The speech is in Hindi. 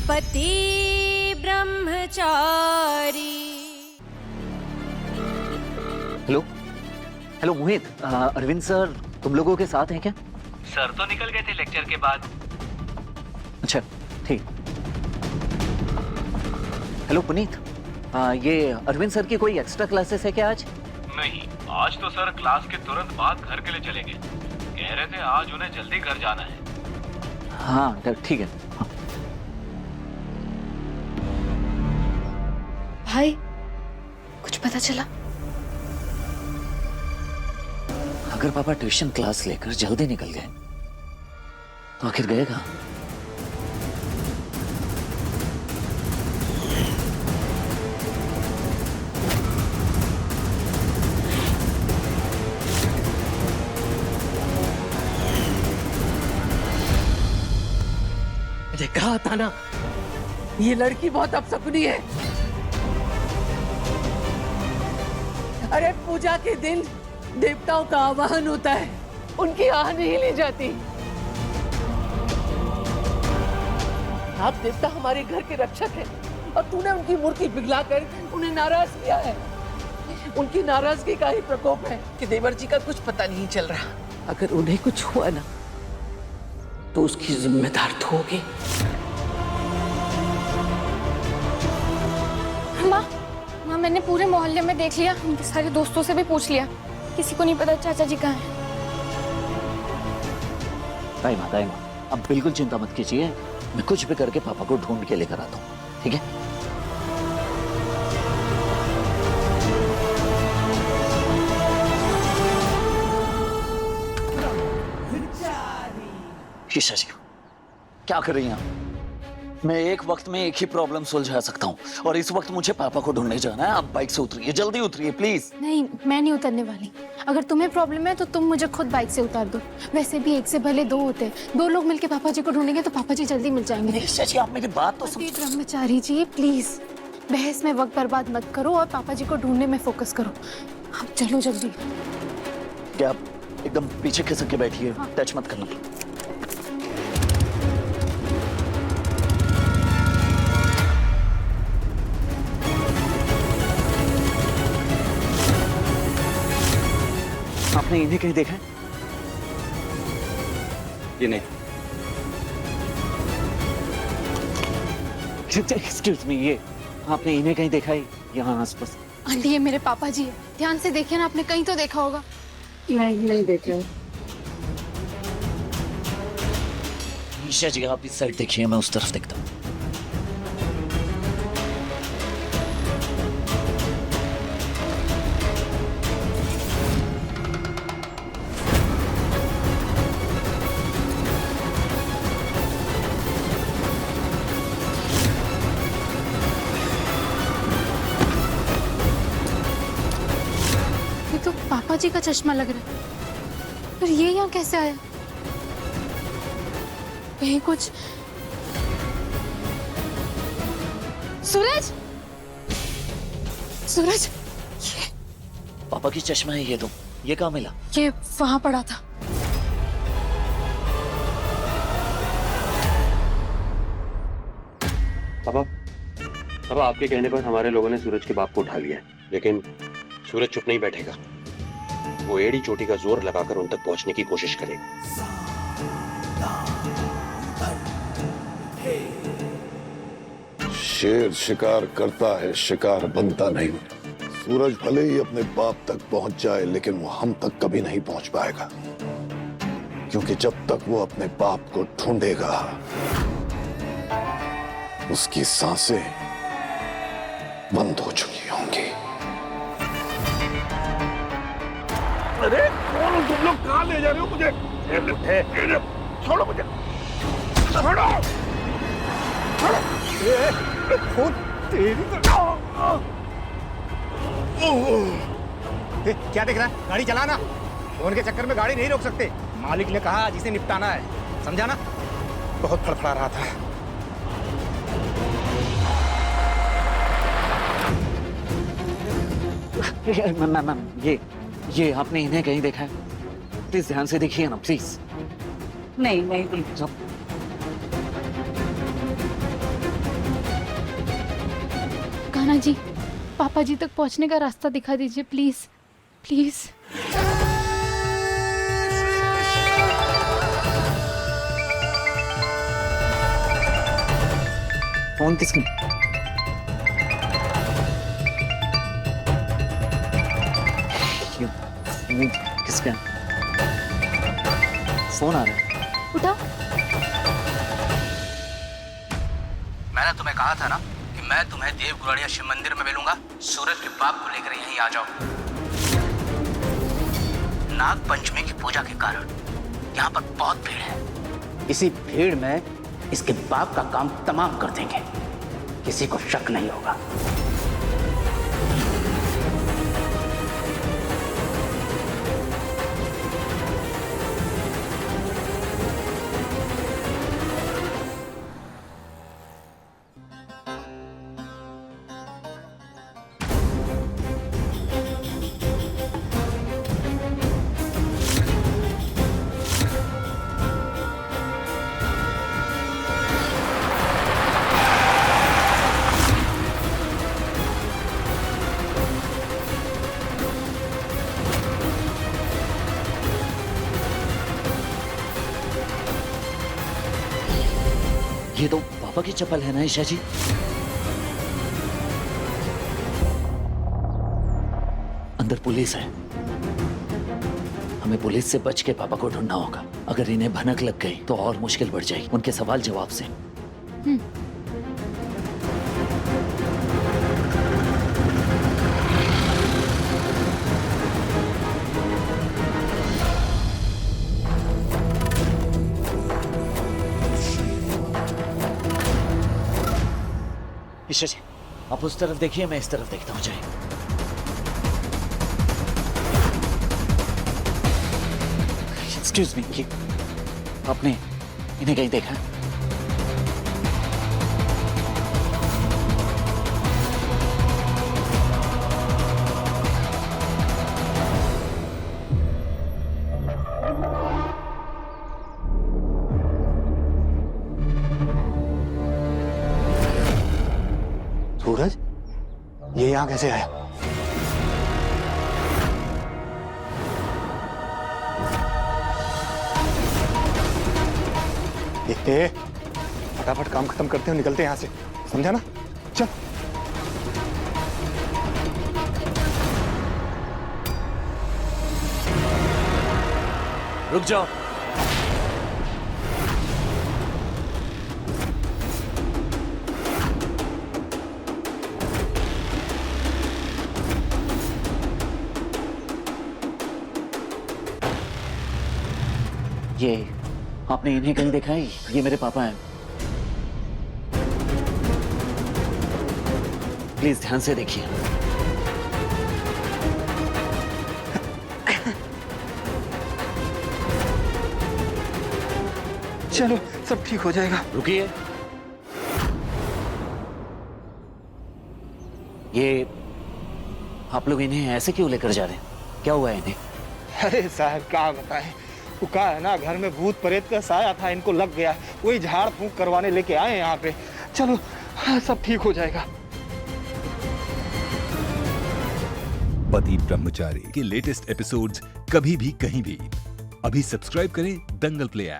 पति ब्रह्मचारी। हेलो हेलो मोहित, अरविंद सर तुम लोगों के साथ हैं क्या? सर तो निकल गए थे लेक्चर के बाद। अच्छा ठीक। हेलो पुनीत, ये अरविंद सर की कोई एक्स्ट्रा क्लासेस है क्या आज? नहीं, आज तो सर क्लास के तुरंत बाद घर के लिए चले गए। कह रहे थे आज उन्हें जल्दी घर जाना है। हाँ ठीक है। हाँ। भाई कुछ पता चला? अगर पापा ट्यूशन क्लास लेकर जल्दी निकल गए तो आखिर गए कहाँ? मुझे कहा था ना, ये लड़की बहुत अपशकुनी है। अरे पूजा के दिन देवताओं का आवाहन होता है, उनकी आह नहीं ली जाती। आप देवता हमारे घर के रक्षक हैं और तूने उनकी मूर्ति पिघलाकर उन्हें नाराज किया है। उनकी नाराजगी का ही प्रकोप है कि देवर जी का कुछ पता नहीं चल रहा। अगर उन्हें कुछ हुआ ना तो उसकी जिम्मेदार तो होगी। माँ मैंने पूरे मोहल्ले में देख लिया, उनके सारे दोस्तों से भी पूछ लिया, किसी को नहीं पता चाचा जी कहाँ हैं। ताई माँ अब बिल्कुल चिंता मत कीजिए, मैं कुछ भी करके पापा को ढूंढ के लेकर आता हूँ, ठीक है? ईशा जी क्या कर रही हैं आप? मैं एक वक्त में एक ही प्रॉब्लम सुलझा सकता हूँ और इस वक्त मुझे पापा को ढूंढने जाना है। आप बाइक से उतरिए, जल्दी उतरिए प्लीज। नहीं, मैं नहीं उतरने वाली। अगर तुम्हें प्रॉब्लम है तो तुम मुझे खुद बाइक से उतार दो। वैसे भी एक से भले दो होते हैं, दो लोग मिलके पापा जी को ढूंढेंगे तो पापा जी जल्दी मिल जाएंगे। ईशा जी आप मेरी बात तो समझो। ब्रह्मचारी जी प्लीज बहस में वक्त बर्बाद मत करो और पापा जी को ढूंढने में फोकस करो। आप चलो जल्दी। क्या आप एकदम पीछे खिसक के बैठिए, टच मत करना। आपने इन्हें कहीं देखा है? ये नहीं। एक्सक्यूज मी, ये आपने इन्हें कहीं देखा है यहाँ आसपास? आंटी ये मेरे पापा जी है, ध्यान से देखिए ना, आपने कहीं तो देखा होगा। नहीं देखे। ईशा जी आप इस साइड देखिए, मैं उस तरफ देखता हूँ। ये तो पापा जी का चश्मा लग रहा है, पर ये यहाँ कैसे आया? कहीं कुछ। सूरज, सूरज, ये पापा की चश्मा है ये तो, ये कहाँ मिला? ये वहां पड़ा था। पापा आपके कहने पर हमारे लोगों ने सूरज के बाप को उठा लिया है, लेकिन सूरज चुप नहीं बैठेगा। वो एड़ी चोटी का जोर लगाकर उन तक पहुंचने की कोशिश करेगा। शेर शिकार करता है, शिकार बनता नहीं। सूरज भले ही अपने बाप तक पहुंच जाए, लेकिन वो हम तक कभी नहीं पहुंच पाएगा, क्योंकि जब तक वो अपने बाप को ढूंढेगा उसकी सांसें बंद हो चुकी होंगी। अरे कौन हो तुम लोग? कहाँ ले जा रहे हो मुझे? छोड़ो मुझे, छोड़ो। खून तेरी क्या देख रहा है? गाड़ी चलाना। फोन के चक्कर में गाड़ी नहीं रोक सकते। मालिक ने कहा जिसे निपटाना है, समझा ना? बहुत फड़फड़ा रहा था। मैम ये आपने इन्हें कहीं देखा है? प्लीज ध्यान से देखिए ना प्लीज। नहीं नाना जी, पापा जी तक पहुंचने का रास्ता दिखा दीजिए प्लीज प्लीज। फोन किसने? किसका फोन आ रहा है? उठा। मैंने तुम्हें कहा था ना कि मैं तुम्हें देव गुराड़िया शिव मंदिर में मिलूंगा। सूरज के बाप को लेकर यहीं आ जाओ। नाग पंचमी की पूजा के कारण यहाँ पर बहुत भीड़ है। इसी भीड़ में इसके बाप का काम तमाम कर देंगे, किसी को शक नहीं होगा। ये तो पापा की चप्पल है ना ईशा जी? अंदर पुलिस है, हमें पुलिस से बच के पापा को ढूंढना होगा। अगर इन्हें भनक लग गई तो और मुश्किल बढ़ जाएगी उनके सवाल जवाब से। ईशा जी, आप उस तरफ देखिए, मैं इस तरफ देखता हूँ। जाए एक्सक्यूज मी, आपने इन्हें कहीं देखा? सूरज, ये यहाँ कैसे आया? ये फटाफट काम खत्म करते हो, निकलते हैं यहाँ से, समझा ना? चल। रुक जाओ। ये आपने इन्हें कहीं देखा है? ये मेरे पापा हैं। प्लीज ध्यान से देखिए। चलो, सब ठीक हो जाएगा। रुकिए। ये आप लोग इन्हें ऐसे क्यों लेकर जा रहे हैं? क्या हुआ है इन्हें? अरे साहब, क्या बताएं, वो कहा है ना, घर में भूत प्रेत का साया था, इनको लग गया, वही झाड़ फूंक करवाने लेके आए हैं यहाँ पे। चलो, हाँ, सब ठीक हो जाएगा। पति ब्रह्मचारी के लेटेस्ट एपिसोड्स कभी भी कहीं भी, अभी सब्सक्राइब करें दंगल प्ले ऐप।